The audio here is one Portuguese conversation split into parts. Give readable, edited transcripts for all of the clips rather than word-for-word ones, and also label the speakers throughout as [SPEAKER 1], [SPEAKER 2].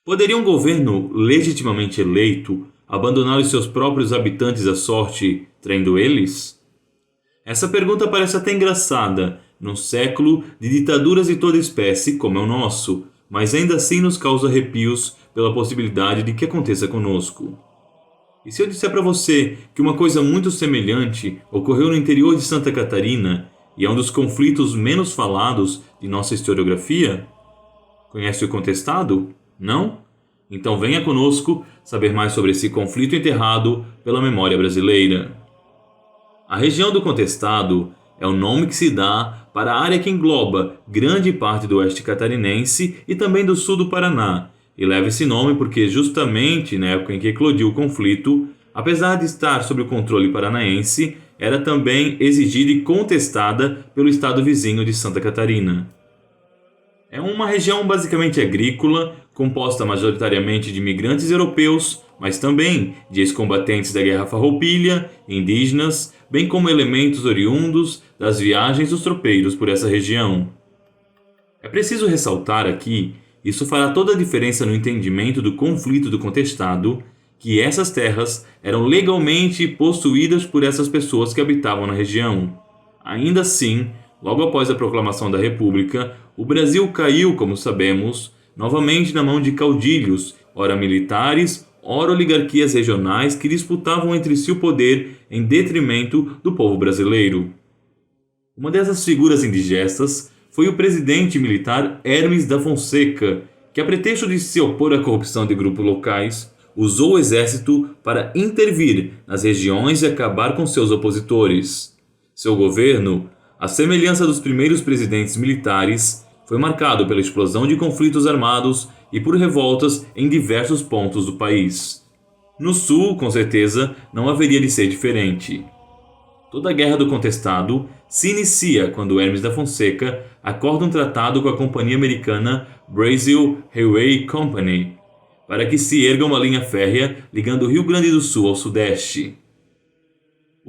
[SPEAKER 1] Poderia um governo legitimamente eleito abandonar os seus próprios habitantes à sorte, traindo eles? Essa pergunta parece até engraçada, num século de ditaduras de toda espécie como é o nosso, mas ainda assim nos causa arrepios pela possibilidade de que aconteça conosco. E se eu disser para você que uma coisa muito semelhante ocorreu no interior de Santa Catarina e é um dos conflitos menos falados de nossa historiografia? Conhece o contestado? Não? Então venha conosco saber mais sobre esse conflito enterrado pela memória brasileira. A região do contestado é o nome que se dá para a área que engloba grande parte do oeste catarinense e também do sul do Paraná, e leva esse nome porque justamente na época em que eclodiu o conflito, apesar de estar sob o controle paranaense, era também exigida e contestada pelo estado vizinho de Santa Catarina. É uma região basicamente agrícola, composta majoritariamente de imigrantes europeus, mas também de ex-combatentes da Guerra Farroupilha, indígenas, bem como elementos oriundos das viagens dos tropeiros por essa região. É preciso ressaltar aqui, isso fará toda a diferença no entendimento do conflito do contestado, que essas terras eram legalmente possuídas por essas pessoas que habitavam na região. Ainda assim, logo após a proclamação da República, o Brasil caiu, como sabemos, novamente na mão de caudilhos, ora militares, ora oligarquias regionais que disputavam entre si o poder em detrimento do povo brasileiro. Uma dessas figuras indigestas foi o presidente militar Hermes da Fonseca, que, a pretexto de se opor à corrupção de grupos locais, usou o exército para intervir nas regiões e acabar com seus opositores. Seu governo, à semelhança dos primeiros presidentes militares, foi marcado pela explosão de conflitos armados e por revoltas em diversos pontos do país. No sul, com certeza, não haveria de ser diferente. Toda a Guerra do Contestado se inicia quando Hermes da Fonseca acorda um tratado com a companhia americana Brazil Railway Company, para que se erga uma linha férrea ligando o Rio Grande do Sul ao Sudeste.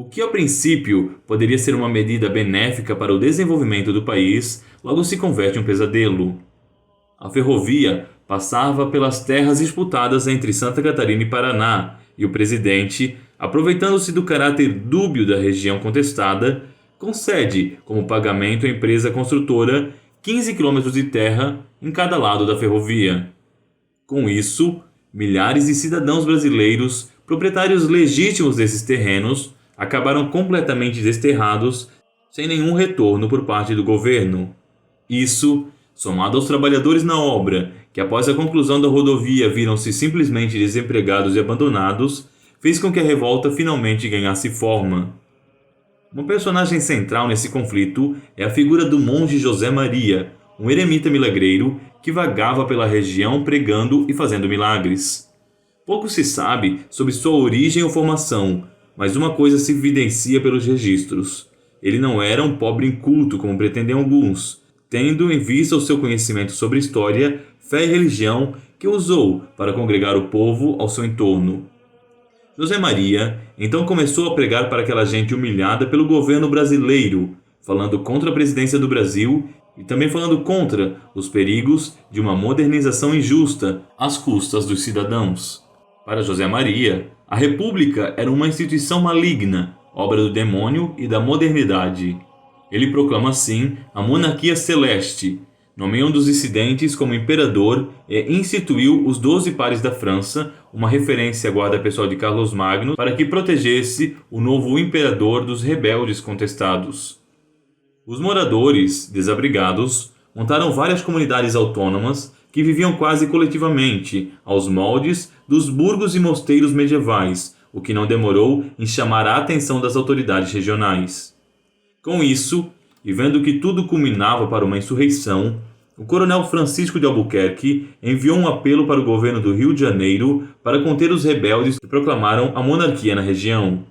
[SPEAKER 1] O que, a princípio, poderia ser uma medida benéfica para o desenvolvimento do país, logo se converte em um pesadelo. A ferrovia passava pelas terras disputadas entre Santa Catarina e Paraná, e o presidente, aproveitando-se do caráter dúbio da região contestada, concede como pagamento à empresa construtora 15 quilômetros de terra em cada lado da ferrovia. Com isso, milhares de cidadãos brasileiros, proprietários legítimos desses terrenos, acabaram completamente desterrados, sem nenhum retorno por parte do governo. Isso, somado aos trabalhadores na obra, que após a conclusão da rodovia viram-se simplesmente desempregados e abandonados, fez com que a revolta finalmente ganhasse forma. Uma personagem central nesse conflito é a figura do monge José Maria, um eremita milagreiro que vagava pela região pregando e fazendo milagres. Pouco se sabe sobre sua origem ou formação, mas uma coisa se evidencia pelos registros. Ele não era um pobre inculto como pretendem alguns, tendo em vista o seu conhecimento sobre história, fé e religião que usou para congregar o povo ao seu entorno. José Maria então começou a pregar para aquela gente humilhada pelo governo brasileiro, falando contra a presidência do Brasil e também falando contra os perigos de uma modernização injusta às custas dos cidadãos. Para José Maria, a República era uma instituição maligna, obra do demônio e da modernidade. Ele proclama assim a monarquia celeste, nomeia um dos dissidentes como imperador e instituiu os 12 pares da França, uma referência à guarda pessoal de Carlos Magno, para que protegesse o novo imperador dos rebeldes contestados. Os moradores, desabrigados, montaram várias comunidades autônomas que viviam quase coletivamente, aos moldes dos burgos e mosteiros medievais, o que não demorou em chamar a atenção das autoridades regionais. Com isso, e vendo que tudo culminava para uma insurreição, o coronel Francisco de Albuquerque enviou um apelo para o governo do Rio de Janeiro para conter os rebeldes que proclamaram a monarquia na região.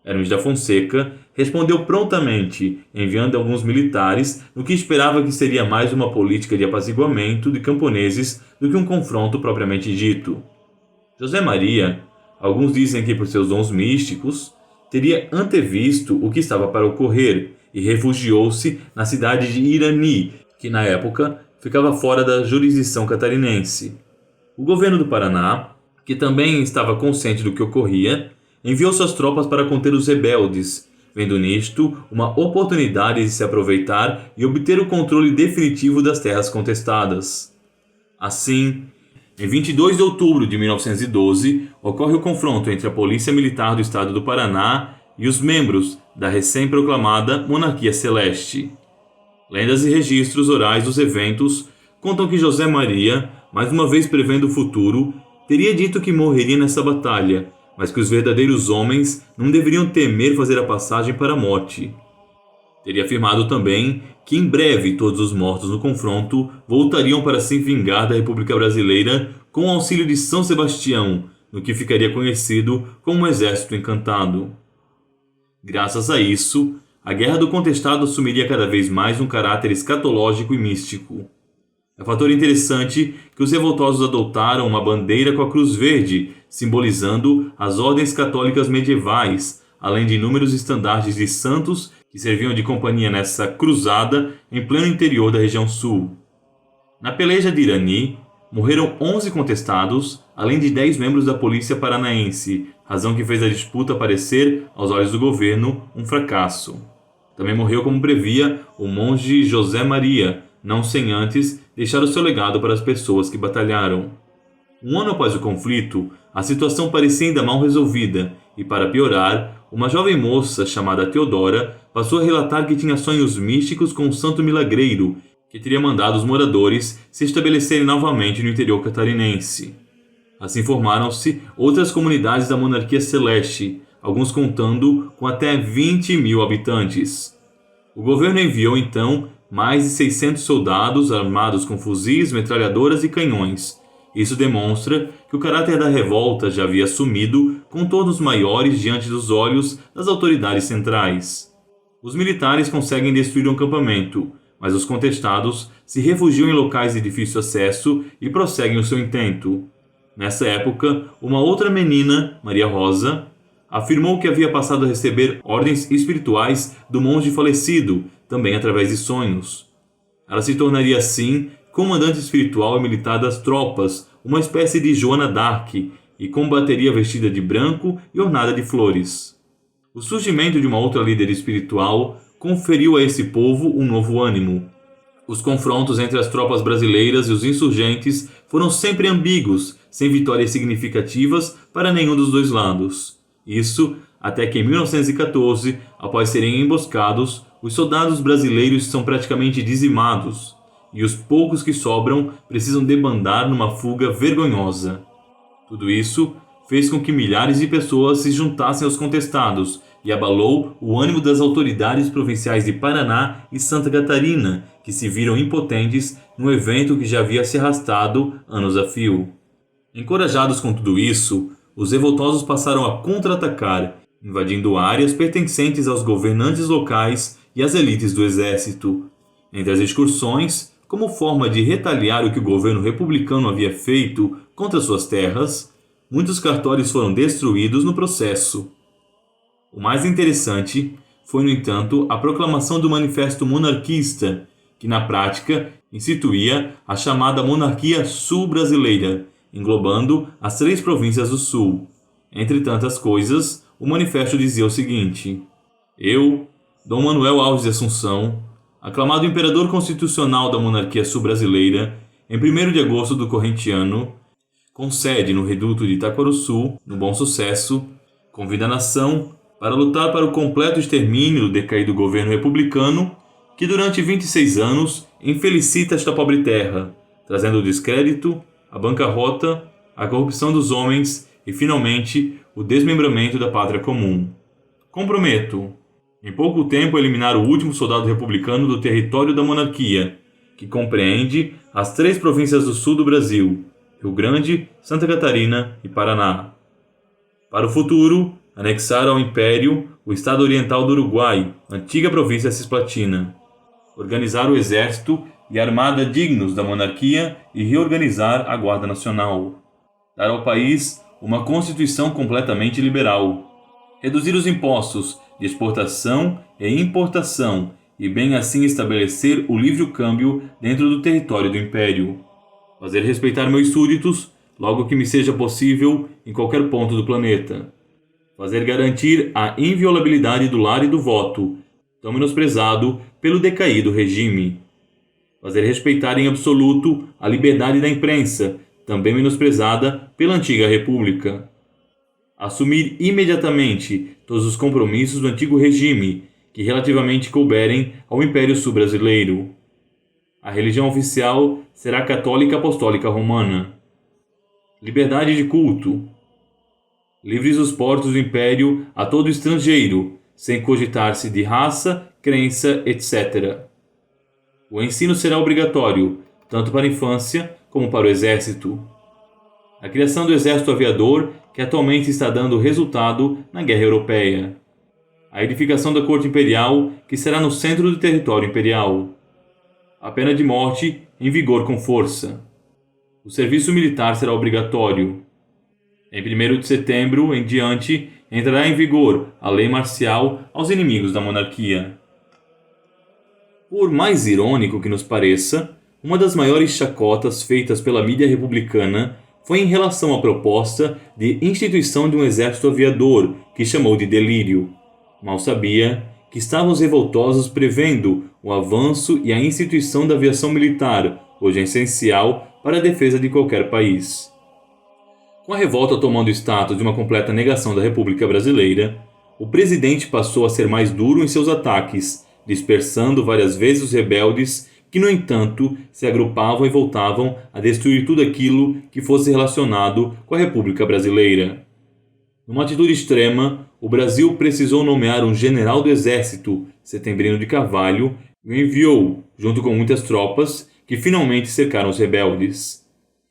[SPEAKER 1] Hermes da Fonseca respondeu prontamente, enviando alguns militares no que esperava que seria mais uma política de apaziguamento de camponeses do que um confronto propriamente dito. José Maria, alguns dizem que por seus dons místicos, teria antevisto o que estava para ocorrer e refugiou-se na cidade de Irani, que na época ficava fora da jurisdição catarinense. O governo do Paraná, que também estava consciente do que ocorria, enviou suas tropas para conter os rebeldes, vendo nisto uma oportunidade de se aproveitar e obter o controle definitivo das terras contestadas. Assim, em 22 de outubro de 1912, ocorre o confronto entre a Polícia Militar do Estado do Paraná e os membros da recém-proclamada Monarquia Celeste. Lendas e registros orais dos eventos contam que José Maria, mais uma vez prevendo o futuro, teria dito que morreria nessa batalha, mas que os verdadeiros homens não deveriam temer fazer a passagem para a morte. Teria afirmado também que em breve todos os mortos no confronto voltariam para se vingar da República Brasileira com o auxílio de São Sebastião, no que ficaria conhecido como o Exército Encantado. Graças a isso, a Guerra do Contestado assumiria cada vez mais um caráter escatológico e místico. É fator interessante que os revoltosos adotaram uma bandeira com a cruz verde, simbolizando as ordens católicas medievais, além de inúmeros estandartes de santos que serviam de companhia nessa cruzada em pleno interior da região sul. Na peleja de Irani, morreram 11 contestados, além de 10 membros da polícia paranaense, razão que fez a disputa parecer, aos olhos do governo, um fracasso. Também morreu como previa o monge José Maria, não sem antes deixar o seu legado para as pessoas que batalharam. Um ano após o conflito, a situação parecia ainda mal resolvida e, para piorar, uma jovem moça chamada Teodora passou a relatar que tinha sonhos místicos com um santo milagreiro que teria mandado os moradores se estabelecerem novamente no interior catarinense. Assim formaram-se outras comunidades da Monarquia Celeste, alguns contando com até 20 mil habitantes. O governo enviou então mais de 600 soldados armados com fuzis, metralhadoras e canhões. Isso demonstra que o caráter da revolta já havia assumido contornos maiores diante dos olhos das autoridades centrais. Os militares conseguem destruir um acampamento, mas os contestados se refugiam em locais de difícil acesso e prosseguem o seu intento. Nessa época, uma outra menina, Maria Rosa, afirmou que havia passado a receber ordens espirituais do monge falecido, também através de sonhos. Ela se tornaria assim comandante espiritual e militar das tropas, uma espécie de Joana d'Arc, e combateria vestida de branco e ornada de flores. O surgimento de uma outra líder espiritual conferiu a esse povo um novo ânimo. Os confrontos entre as tropas brasileiras e os insurgentes foram sempre ambíguos, sem vitórias significativas para nenhum dos dois lados. Isso até que em 1914, após serem emboscados, os soldados brasileiros são praticamente dizimados, e os poucos que sobram precisam debandar numa fuga vergonhosa. Tudo isso fez com que milhares de pessoas se juntassem aos contestados e abalou o ânimo das autoridades provinciais de Paraná e Santa Catarina, que se viram impotentes num evento que já havia se arrastado anos a fio. Encorajados com tudo isso, os revoltosos passaram a contra-atacar, invadindo áreas pertencentes aos governantes locais e às elites do exército. Entre as excursões, como forma de retaliar o que o governo republicano havia feito contra suas terras, muitos cartórios foram destruídos no processo. O mais interessante foi, no entanto, a proclamação do Manifesto Monarquista, que na prática instituía a chamada Monarquia Sul-Brasileira, englobando as 3 províncias do Sul. Entre tantas coisas, o manifesto dizia o seguinte: Eu, Dom Manuel Alves de Assunção, aclamado imperador constitucional da monarquia sul-brasileira, em 1º de agosto do corrente ano, com sede no reduto de Itaquaruçu, no Bom Sucesso, convida a nação para lutar para o completo extermínio do decaído governo republicano que durante 26 anos infelicita esta pobre terra, trazendo o descrédito, a bancarrota, a corrupção dos homens e, finalmente, o desmembramento da pátria comum. Comprometo, em pouco tempo, eliminar o último soldado republicano do território da monarquia, que compreende as 3 províncias do sul do Brasil, Rio Grande, Santa Catarina e Paraná. Para o futuro, anexar ao Império o estado oriental do Uruguai, antiga província cisplatina. Organizar o exército e armada dignos da monarquia e reorganizar a Guarda Nacional. Dar ao país uma constituição completamente liberal. Reduzir os impostos de exportação e importação e bem assim estabelecer o livre câmbio dentro do território do Império. Fazer respeitar meus súditos, logo que me seja possível em qualquer ponto do planeta. Fazer garantir a inviolabilidade do lar e do voto, tão menosprezado pelo decaído regime. Fazer respeitar em absoluto a liberdade da imprensa, também menosprezada pela antiga república. Assumir imediatamente todos os compromissos do antigo regime, que relativamente couberem ao Império Sul-Brasileiro. A religião oficial será a Católica Apostólica Romana. Liberdade de culto. Livres os portos do Império a todo estrangeiro, sem cogitar-se de raça, crença, etc. O ensino será obrigatório, tanto para a infância como para o exército. A criação do exército aviador, que atualmente está dando resultado na guerra europeia. A edificação da corte imperial, que será no centro do território imperial. A pena de morte em vigor com força. O serviço militar será obrigatório. Em 1º de setembro em diante, entrará em vigor a lei marcial aos inimigos da monarquia. Por mais irônico que nos pareça, uma das maiores chacotas feitas pela mídia republicana foi em relação à proposta de instituição de um exército aviador, que chamou de delírio. Mal sabia que estavam os revoltosos prevendo o avanço e a instituição da aviação militar, hoje essencial para a defesa de qualquer país. Com a revolta tomando o status de uma completa negação da República Brasileira, o presidente passou a ser mais duro em seus ataques, dispersando várias vezes os rebeldes que, no entanto, se agrupavam e voltavam a destruir tudo aquilo que fosse relacionado com a República Brasileira. Numa atitude extrema, o Brasil precisou nomear um general do exército, Setembrino de Carvalho, e o enviou, junto com muitas tropas, que finalmente cercaram os rebeldes.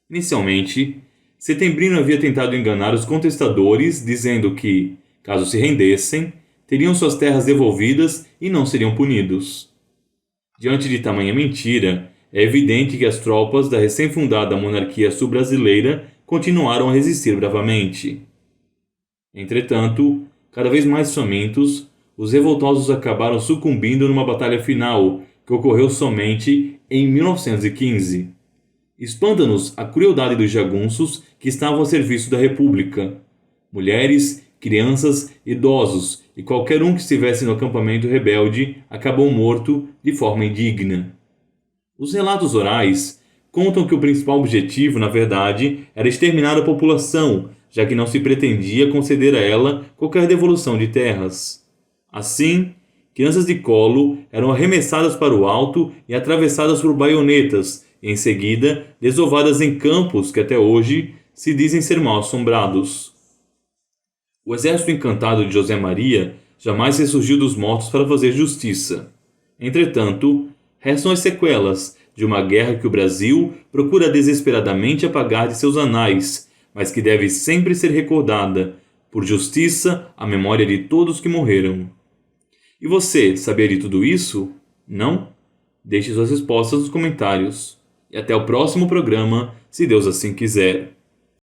[SPEAKER 1] Inicialmente, Setembrino havia tentado enganar os contestadores, dizendo que, caso se rendessem, teriam suas terras devolvidas e não seriam punidos. Diante de tamanha mentira, é evidente que as tropas da recém-fundada monarquia sul-brasileira continuaram a resistir bravamente. Entretanto, cada vez mais famintos, os revoltosos acabaram sucumbindo numa batalha final, que ocorreu somente em 1915. Espanta-nos a crueldade dos jagunços que estavam a serviço da República. Mulheres, crianças, idosos e qualquer um que estivesse no acampamento rebelde acabou morto de forma indigna. Os relatos orais contam que o principal objetivo, na verdade, era exterminar a população, já que não se pretendia conceder a ela qualquer devolução de terras. Assim, crianças de colo eram arremessadas para o alto e atravessadas por baionetas, e em seguida desovadas em campos que até hoje se dizem ser mal assombrados. O exército encantado de José Maria jamais ressurgiu dos mortos para fazer justiça. Entretanto, restam as sequelas de uma guerra que o Brasil procura desesperadamente apagar de seus anais, mas que deve sempre ser recordada, por justiça, à memória de todos que morreram. E você, sabia de tudo isso? Não? Deixe suas respostas nos comentários. E até o próximo programa, se Deus assim quiser.